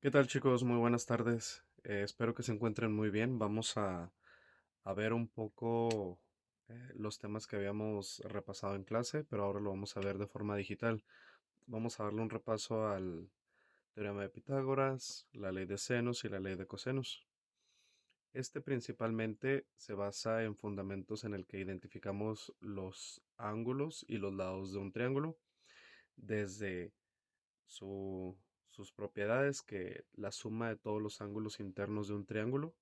¿Qué tal, chicos? Muy buenas tardes. Espero que se encuentren muy bien. Vamos a ver un poco los temas que habíamos repasado en clase, pero ahora lo vamos a ver de forma digital. Vamos a darle un repaso al teorema de Pitágoras, la ley de senos y la ley de cosenos. Este principalmente se basa en fundamentos en el que identificamos los ángulos y los lados de un triángulo, desde su- sus propiedades, que la suma de todos los ángulos internos de un triángulo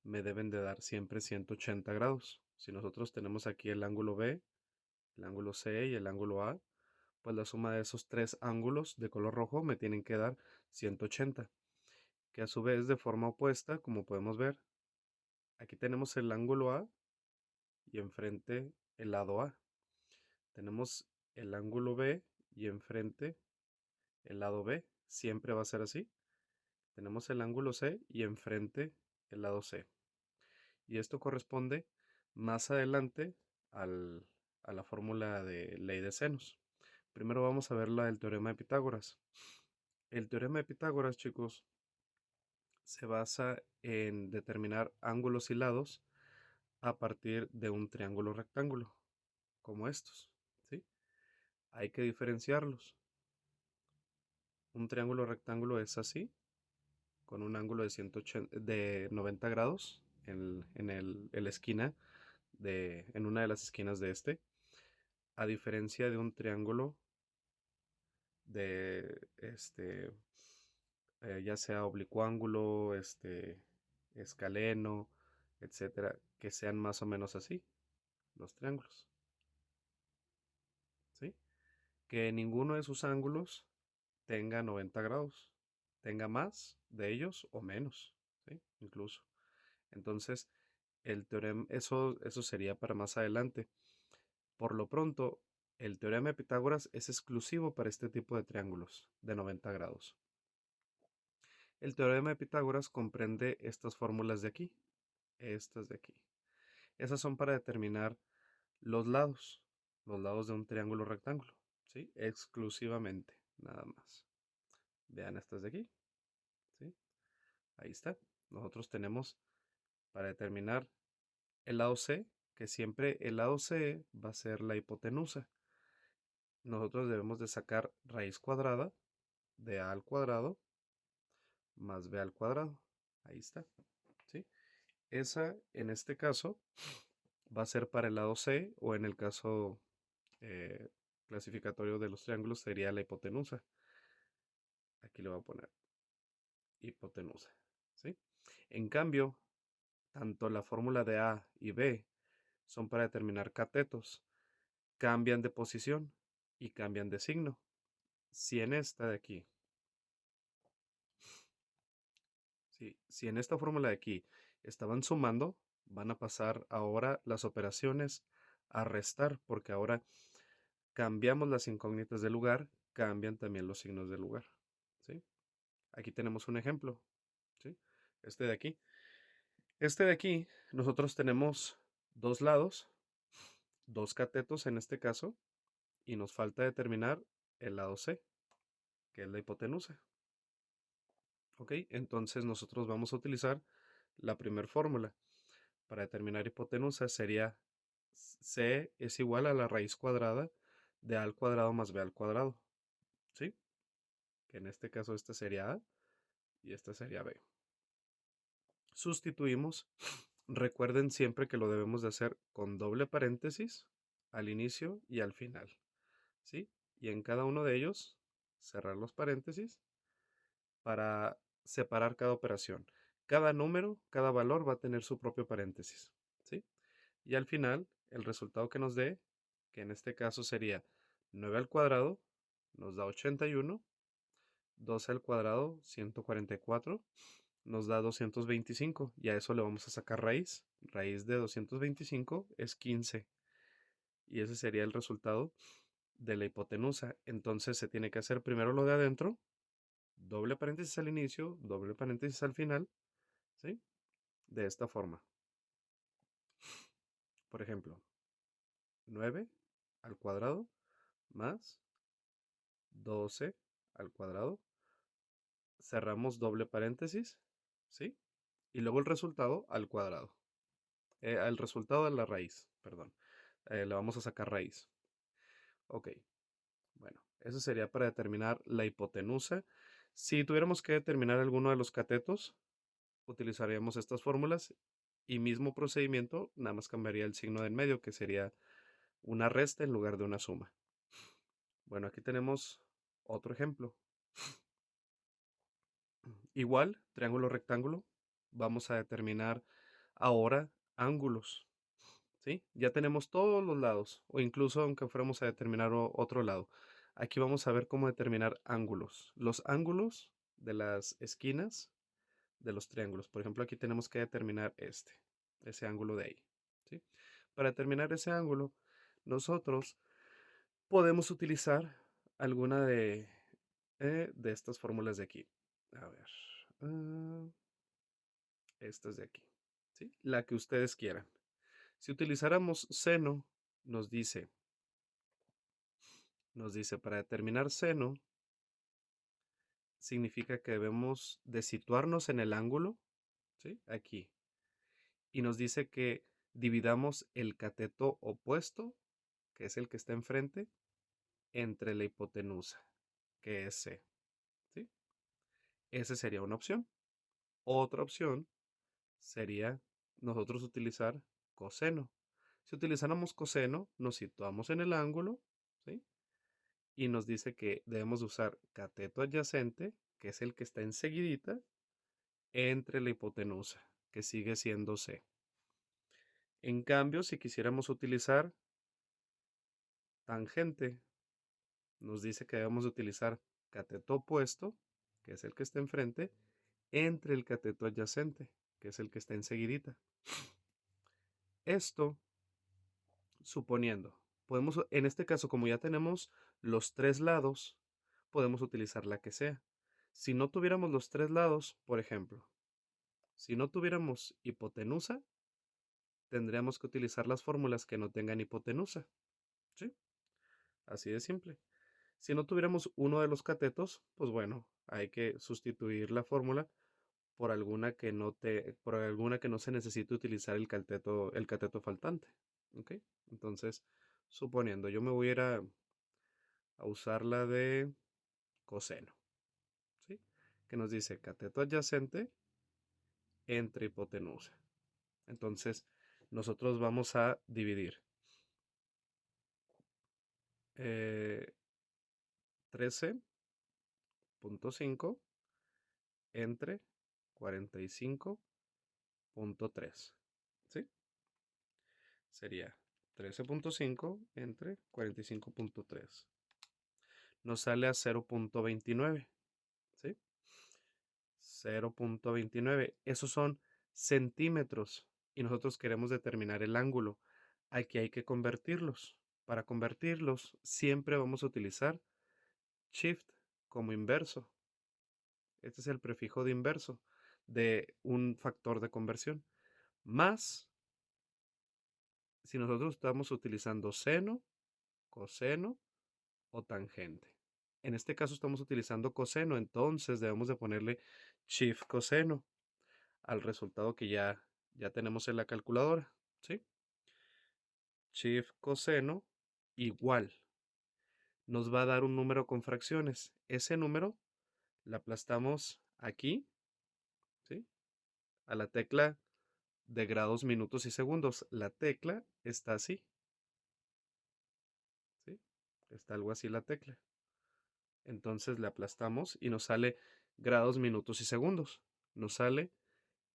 me deben de dar siempre 180 grados. Si nosotros tenemos aquí el ángulo B, el ángulo C y el ángulo A, pues la suma de esos tres ángulos de color rojo me tienen que dar 180, que a su vez de forma opuesta, como podemos ver, aquí tenemos el ángulo A y enfrente el lado A. Tenemos el ángulo B y enfrente el lado B. Siempre va a ser así. Tenemos el ángulo C y enfrente el lado C. Y esto corresponde más adelante al- a la fórmula de ley de senos. Primero vamos a ver la del teorema de Pitágoras. El teorema de Pitágoras, chicos, se basa en determinar ángulos y lados a partir de un triángulo rectángulo, como estos, ¿sí? Hay que diferenciarlos. Un triángulo rectángulo es así, con un ángulo de 180 de 90 grados en la esquina en una de las esquinas de este, a diferencia de un triángulo de ya sea oblicuo ángulo, escaleno, etcétera, que sean más o menos así, los triángulos, ¿sí? Que ninguno de sus ángulos tenga 90 grados, tenga más de ellos o menos, ¿sí? Incluso. Entonces, el teorema, eso sería para más adelante. Por lo pronto, el teorema de Pitágoras es exclusivo para este tipo de triángulos de 90 grados. El teorema de Pitágoras comprende estas fórmulas de aquí, estas de aquí. Esas son para determinar los lados de un triángulo rectángulo, ¿sí? Exclusivamente, nada más. Vean estas de aquí, ¿sí? Ahí está. Nosotros tenemos para determinar el lado C, que siempre el lado C va a ser la hipotenusa. Nosotros debemos de sacar raíz cuadrada de a al cuadrado más b al cuadrado. Ahí está, ¿sí? Esa, en este caso, va a ser para el lado C, o en el caso eh, clasificatorio de los triángulos sería la hipotenusa. Aquí le voy a poner hipotenusa, ¿sí? En cambio, tanto la fórmula de A y B son para determinar catetos. Cambian de posición y cambian de signo. Si en esta de aquí, si en esta fórmula de aquí estaban sumando, van a pasar ahora las operaciones a restar, porque ahora cambiamos las incógnitas de lugar, cambian también los signos de lugar, ¿sí? Aquí tenemos un ejemplo, ¿sí? Este de aquí. Este de aquí, nosotros tenemos dos lados, dos catetos en este caso, y nos falta determinar el lado C, que es la hipotenusa. ¿Ok? Entonces nosotros vamos a utilizar la primera fórmula. Para determinar hipotenusa sería C es igual a la raíz cuadrada de A al cuadrado más B al cuadrado, ¿sí? Que en este caso este sería A y este sería B. Sustituimos. Recuerden siempre que lo debemos de hacer con doble paréntesis al inicio y al final, ¿sí? Y en cada uno de ellos cerrar los paréntesis para separar cada operación. Cada número, cada valor va a tener su propio paréntesis, ¿sí? Y al final, el resultado que nos dé, que en este caso sería 9 al cuadrado, nos da 81, 12 al cuadrado, 144, nos da 225, y a eso le vamos a sacar raíz. Raíz de 225 es 15, y ese sería el resultado de la hipotenusa. Entonces se tiene que hacer primero lo de adentro, doble paréntesis al inicio, doble paréntesis al final, ¿sí? De esta forma. Por ejemplo, 9 al cuadrado más 12 al cuadrado cerramos doble paréntesis, ¿sí? Y luego el resultado al cuadrado. Al resultado de la raíz, perdón. Le vamos a sacar raíz. Ok, bueno, eso sería para determinar la hipotenusa. Si tuviéramos que determinar alguno de los catetos, utilizaríamos estas fórmulas y mismo procedimiento, nada más cambiaría el signo de en medio, que sería una resta en lugar de una suma. Bueno, aquí tenemos otro ejemplo. Igual, triángulo rectángulo, vamos a determinar ahora ángulos, ¿sí? Ya tenemos todos los lados, o incluso aunque fuéramos a determinar otro lado. Aquí vamos a ver cómo determinar ángulos. Los ángulos de las esquinas de los triángulos. Por ejemplo, aquí tenemos que determinar ese ángulo de ahí, ¿sí? Para determinar ese ángulo, nosotros podemos utilizar alguna de estas fórmulas de aquí. A ver, ah, estas de aquí, ¿sí? La que ustedes quieran. Si utilizáramos seno, nos dice, para determinar seno, significa que debemos de situarnos en el ángulo, ¿sí? Aquí. Y nos dice que dividamos el cateto opuesto, que es el que está enfrente, entre la hipotenusa, que es C, ¿sí? Esa sería una opción. Otra opción sería nosotros utilizar coseno. Si utilizáramos coseno, nos situamos en el ángulo, ¿sí? Y nos dice que debemos usar cateto adyacente, que es el que está enseguidita, entre la hipotenusa, que sigue siendo C. En cambio, si quisiéramos utilizar tangente, nos dice que debemos utilizar cateto opuesto, que es el que está enfrente, entre el cateto adyacente, que es el que está enseguidita. Esto suponiendo, en este caso, como ya tenemos los tres lados, podemos utilizar la que sea. Si no tuviéramos los tres lados, por ejemplo, si no tuviéramos hipotenusa, tendríamos que utilizar las fórmulas que no tengan hipotenusa, ¿sí? Así de simple. Si no tuviéramos uno de los catetos, pues bueno, hay que sustituir la fórmula por alguna que no se necesite utilizar el cateto faltante. ¿Ok? Entonces, suponiendo, yo me voy a ir a usar la de coseno, ¿sí? Que nos dice cateto adyacente entre hipotenusa. Entonces, nosotros vamos a dividir 13.5 entre 45.3, ¿sí? Sería 13.5 entre 45.3. Nos sale a 0.29, ¿sí? 0.29. Esos son centímetros y nosotros queremos determinar el ángulo. Aquí hay que convertirlos. Para convertirlos siempre vamos a utilizar shift como inverso. Este es el prefijo de inverso de un factor de conversión. Más si nosotros estamos utilizando seno, coseno o tangente. En este caso estamos utilizando coseno, entonces debemos de ponerle shift coseno al resultado que ya tenemos en la calculadora, ¿sí? Shift coseno igual. Nos va a dar un número con fracciones. Ese número la aplastamos aquí, ¿sí? A la tecla de grados, minutos y segundos. La tecla está así, ¿sí? Está algo así la tecla. Entonces le aplastamos y nos sale grados, minutos y segundos. Nos sale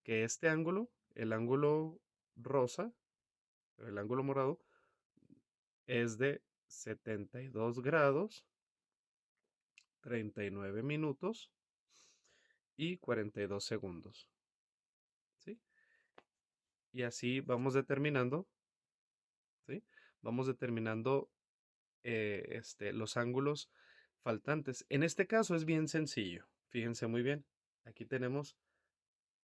que este ángulo, el ángulo rosa, el ángulo morado, es de 72 grados, 39 minutos y 42 segundos, ¿sí? Y así vamos determinando, ¿sí? Vamos determinando los ángulos faltantes. En este caso es bien sencillo, fíjense muy bien. Aquí tenemos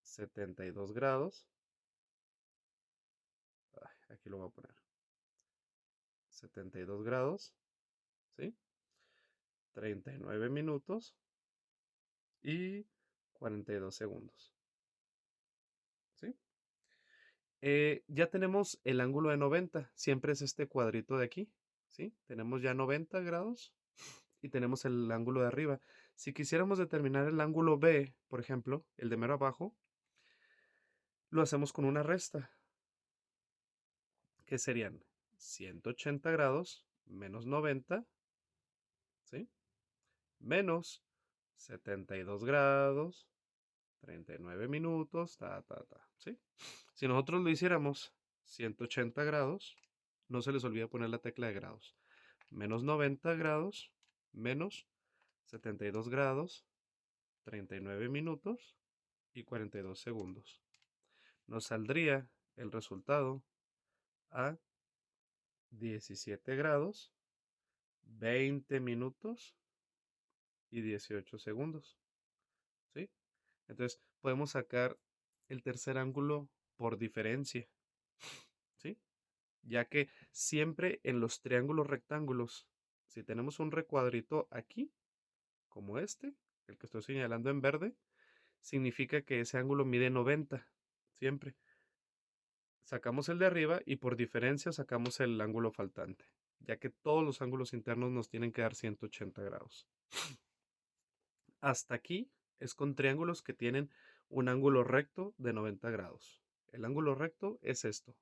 72 grados, aquí lo voy a poner, 72 grados, ¿sí? 39 minutos y 42 segundos. ¿Sí? Ya tenemos el ángulo de 90. Siempre es este cuadrito de aquí. ¿Sí? Tenemos ya 90 grados y tenemos el ángulo de arriba. Si quisiéramos determinar el ángulo B, por ejemplo, el de mero abajo, lo hacemos con una resta, que serían 180 grados menos 90, ¿sí? Menos 72 grados, 39 minutos, ¿sí? Si nosotros lo hiciéramos 180 grados, no se les olvida poner la tecla de grados, menos 90 grados, menos 72 grados, 39 minutos y 42 segundos. Nos saldría el resultado a 17 grados, 20 minutos y 18 segundos, ¿sí? Entonces podemos sacar el tercer ángulo por diferencia, ¿sí? Ya que siempre en los triángulos rectángulos, si tenemos un recuadrito aquí, como este, el que estoy señalando en verde, significa que ese ángulo mide 90, siempre. Sacamos el de arriba y por diferencia sacamos el ángulo faltante, ya que todos los ángulos internos nos tienen que dar 180 grados. Hasta aquí es con triángulos que tienen un ángulo recto de 90 grados. El ángulo recto es esto,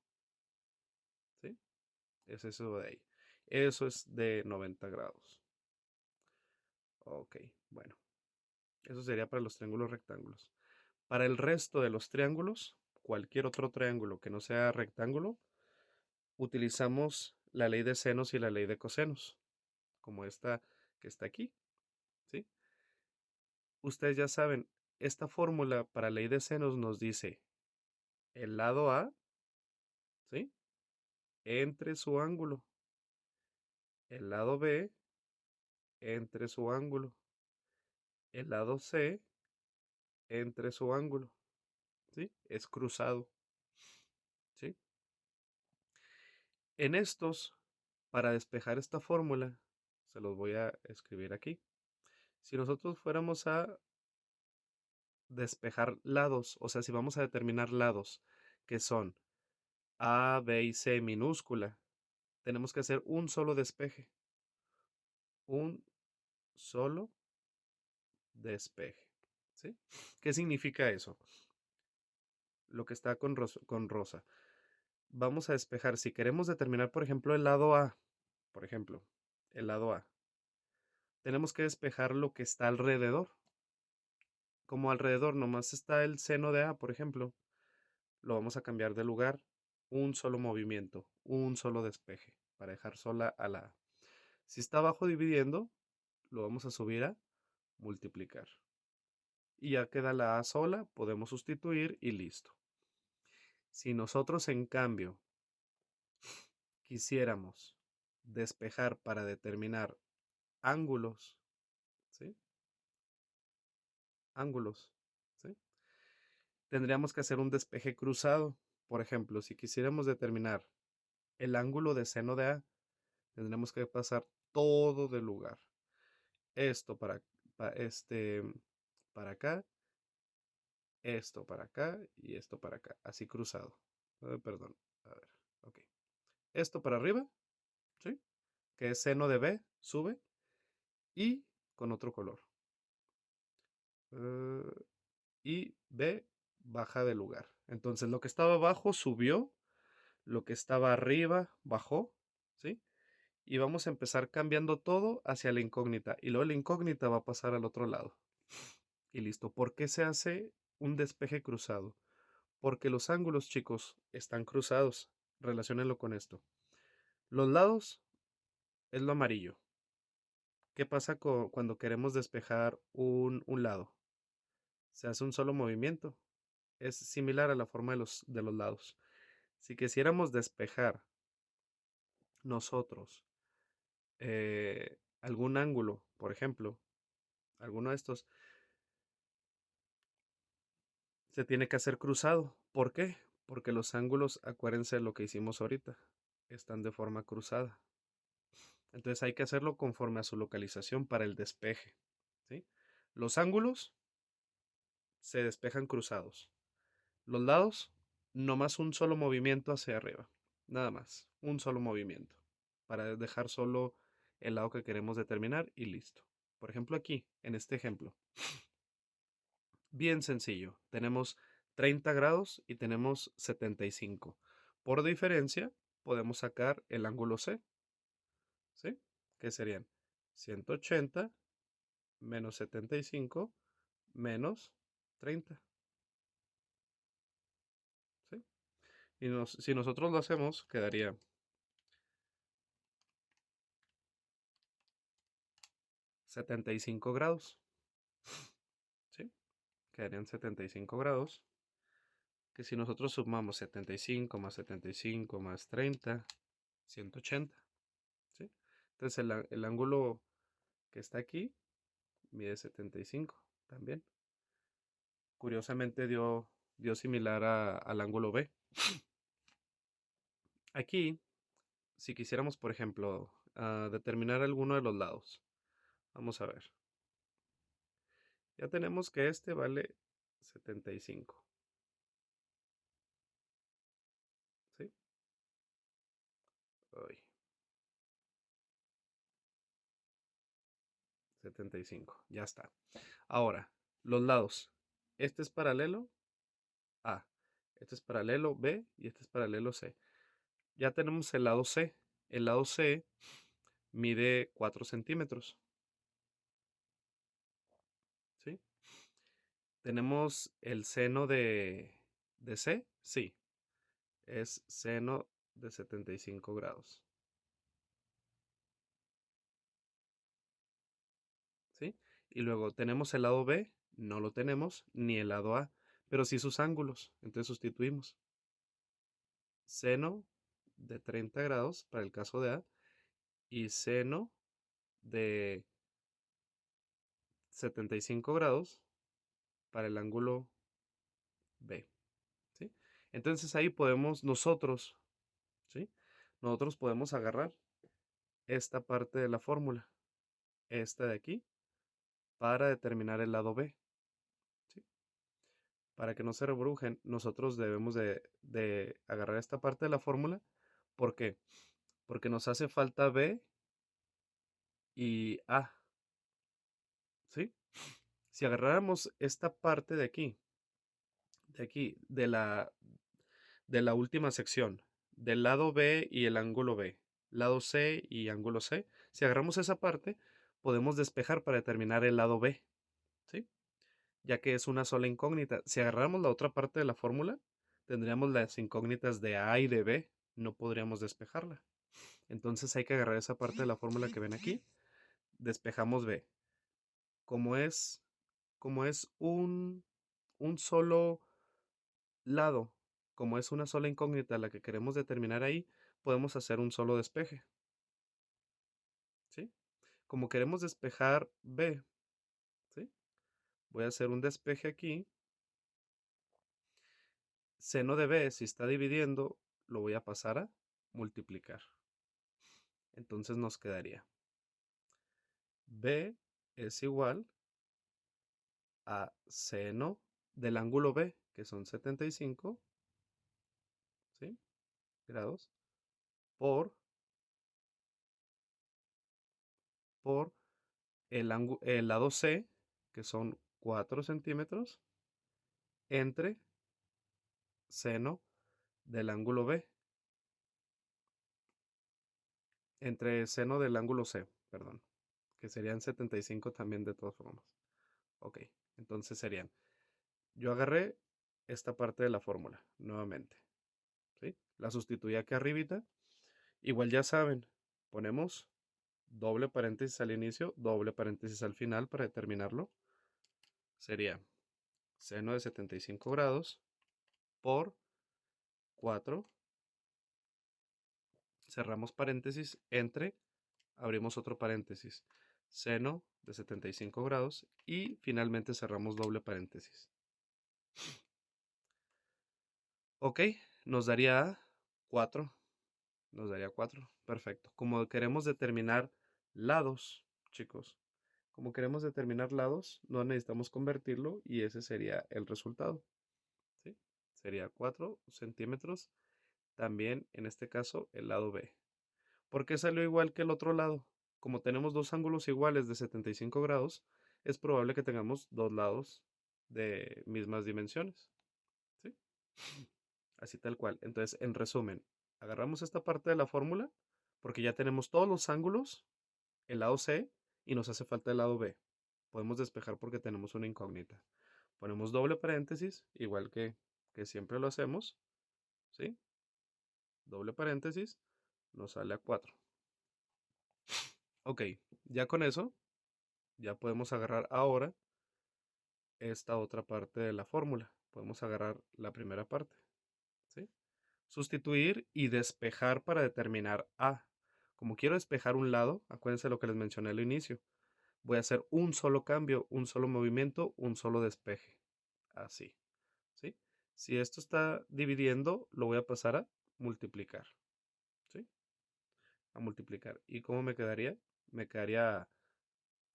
¿sí? Es eso de ahí. Eso es de 90 grados. Ok, bueno, eso sería para los triángulos rectángulos. Para el resto de los triángulos, cualquier otro triángulo que no sea rectángulo, utilizamos la ley de senos y la ley de cosenos, como esta que está aquí, ¿sí? Ustedes ya saben, esta fórmula para ley de senos nos dice el lado A, ¿sí? Entre su ángulo, el lado B entre su ángulo, el lado C entre su ángulo, ¿sí? Es cruzado, ¿sí? En estos, para despejar esta fórmula, se los voy a escribir aquí. Si nosotros fuéramos a despejar lados, o sea, si vamos a determinar lados que son A, B y C minúscula, tenemos que hacer un solo despeje. Un solo despeje, ¿sí? ¿Qué significa eso? Lo que está con rosa. Vamos a despejar, si queremos determinar, por ejemplo, el lado A, por ejemplo, el lado A, tenemos que despejar lo que está alrededor. Como alrededor nomás está el seno de A, por ejemplo, lo vamos a cambiar de lugar, un solo movimiento, un solo despeje, para dejar sola a la A. Si está abajo dividiendo, lo vamos a subir a multiplicar. Y ya queda la A sola, podemos sustituir y listo. Si nosotros, en cambio, quisiéramos despejar para determinar ángulos, ¿sí? Ángulos, ¿sí? Tendríamos que hacer un despeje cruzado. Por ejemplo, si quisiéramos determinar el ángulo de seno de A, tendremos que pasar todo del lugar. Esto para acá, esto para acá y esto para acá, así cruzado. Perdón, a ver, ok. Esto para arriba, ¿sí? Que es seno de B, sube, y con otro color. Eh, y B baja de lugar. Entonces lo que estaba abajo subió, lo que estaba arriba bajó, ¿sí? Y vamos a empezar cambiando todo hacia la incógnita. Y luego la incógnita va a pasar al otro lado. Y listo. ¿Por qué se hace un despeje cruzado? Porque los ángulos, chicos, están cruzados. Relaciónenlo con esto. Los lados es lo amarillo. ¿Qué pasa cuando queremos despejar un lado? Se hace un solo movimiento. Es similar a la forma de los lados. Si quisiéramos despejar nosotros algún ángulo, por ejemplo, alguno de estos, se tiene que hacer cruzado. ¿Por qué? Porque los ángulos, acuérdense de lo que hicimos ahorita, están de forma cruzada. Entonces hay que hacerlo conforme a su localización para el despeje, ¿sí? Los ángulos se despejan cruzados. Los lados, nomás un solo movimiento hacia arriba. Nada más, un solo movimiento. Para dejar solo el lado que queremos determinar y listo. Por ejemplo, aquí, en este ejemplo. Bien sencillo. Tenemos 30 grados y tenemos 75. Por diferencia, podemos sacar el ángulo C, ¿sí? Que serían 180 menos 75 menos 30, ¿sí? Y si nosotros lo hacemos, quedaría 75 grados, ¿sí? Quedarían 75 grados, que si nosotros sumamos 75 más 75 más 30, 180, ¿sí? Entonces el ángulo que está aquí mide 75 también. Curiosamente dio similar al ángulo B. Aquí, si quisiéramos, por ejemplo, determinar alguno de los lados, vamos a ver. Ya tenemos que este vale 75, ¿sí? Ay, 75, ya está. Ahora, los lados. Este es paralelo A, este es paralelo B y este es paralelo C. Ya tenemos el lado C. El lado C mide 4 centímetros, ¿sí? ¿Tenemos el seno de C? Sí, es seno de 75 grados, ¿sí? Y luego tenemos el lado B, no lo tenemos, ni el lado A, pero sí sus ángulos, entonces sustituimos. Seno de 30 grados para el caso de A y seno de 75 grados para el ángulo B, ¿sí? Entonces ahí podemos nosotros, ¿sí? Nosotros podemos agarrar esta parte de la fórmula, esta de aquí, para determinar el lado B, ¿sí? Para que no se rebrujen, nosotros debemos de agarrar esta parte de la fórmula. ¿Por qué? Porque nos hace falta B y A, ¿sí? Si agarráramos esta parte de aquí, de la última sección, del lado B y el ángulo B, lado C y ángulo C, si agarramos esa parte, podemos despejar para determinar el lado B, ¿sí? Ya que es una sola incógnita. Si agarráramos la otra parte de la fórmula, tendríamos las incógnitas de A y de B, no podríamos despejarla. Entonces hay que agarrar esa parte de la fórmula que ven aquí, despejamos B. Como es, como es un solo lado, como es una sola incógnita la que queremos determinar ahí, podemos hacer un solo despeje, ¿sí? Como queremos despejar B, ¿sí? Voy a hacer un despeje aquí. Seno de B, si está dividiendo, lo voy a pasar a multiplicar. Entonces nos quedaría B es igual a seno del ángulo B, que son 75, ¿sí? Grados, por, por el lado C, que son 4 centímetros, entre seno del ángulo B, entre seno del ángulo C, perdón, que serían 75 también de todas formas. Ok, entonces serían, yo agarré esta parte de la fórmula nuevamente, ¿sí? La sustituí aquí arribita. Igual ya saben, ponemos doble paréntesis al inicio, doble paréntesis al final para determinarlo. Sería seno de 75 grados por 4, cerramos paréntesis, entre, abrimos otro paréntesis, seno de 75 grados y finalmente cerramos doble paréntesis. Ok, nos daría 4, perfecto. Como queremos determinar lados, chicos, como queremos determinar lados, no necesitamos convertirlo y ese sería el resultado. ¿Sí? Sería 4 centímetros. También en este caso el lado B. ¿Por qué salió igual que el otro lado? Como tenemos dos ángulos iguales de 75 grados, es probable que tengamos dos lados de mismas dimensiones. ¿Sí? Así tal cual. Entonces, en resumen, agarramos esta parte de la fórmula porque ya tenemos todos los ángulos, el lado C, y nos hace falta el lado B. Podemos despejar porque tenemos una incógnita. Ponemos doble paréntesis, igual que siempre lo hacemos. ¿Sí? Doble paréntesis, nos sale a 4. Ok, ya con eso, ya podemos agarrar ahora esta otra parte de la fórmula. Podemos agarrar la primera parte. ¿Sí? Sustituir y despejar para determinar A. Como quiero despejar un lado, acuérdense lo que les mencioné al inicio. Voy a hacer un solo cambio, un solo movimiento, un solo despeje. Así. ¿Sí? Si esto está dividiendo, lo voy a pasar a multiplicar. ¿Sí? A multiplicar. ¿Y cómo me quedaría? Me quedaría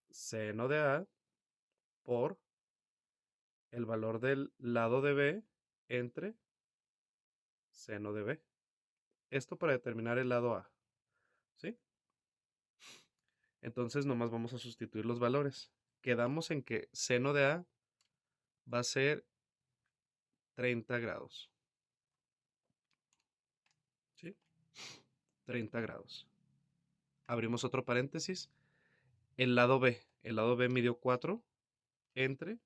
seno de A por el valor del lado de B entre seno de B. Esto para determinar el lado A. ¿Sí? Entonces nomás vamos a sustituir los valores. Quedamos en que seno de A va a ser 30 grados. ¿Sí? 30 grados. Abrimos otro paréntesis. El lado B. El lado B midió 4 entre,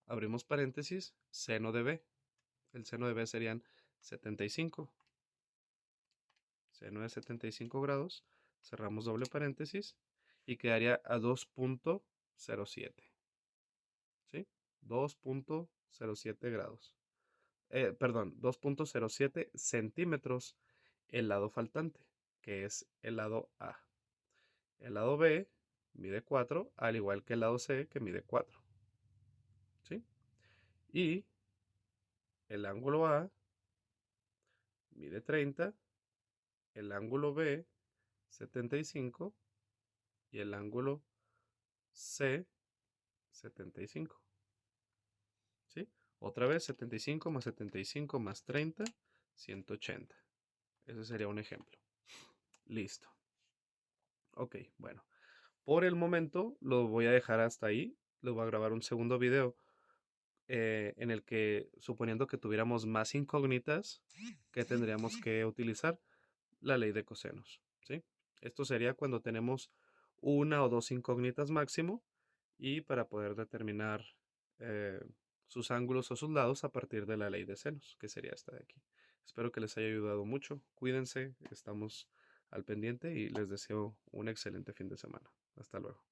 abrimos paréntesis, seno de B. El seno de B serían 75. Seno de 75 grados. Cerramos doble paréntesis y quedaría a 2.07. ¿Sí? 2.07 grados. Perdón, 2.07 centímetros el lado faltante, que es el lado A. El lado B mide 4, al igual que el lado C, que mide 4. ¿Sí? Y el ángulo A mide 30, el ángulo B 75 y el ángulo C 75. ¿Sí? Otra vez 75 más 75 más 30, 180. Ese sería un ejemplo. Listo. Ok, bueno. Por el momento lo voy a dejar hasta ahí. Les voy a grabar un segundo video en el que, suponiendo que tuviéramos más incógnitas, que tendríamos que utilizar la ley de cosenos. ¿Sí? Esto sería cuando tenemos una o dos incógnitas máximo y para poder determinar eh, sus ángulos o sus lados a partir de la ley de senos, que sería esta de aquí. Espero que les haya ayudado mucho. Cuídense, estamos al pendiente y les deseo un excelente fin de semana. Hasta luego.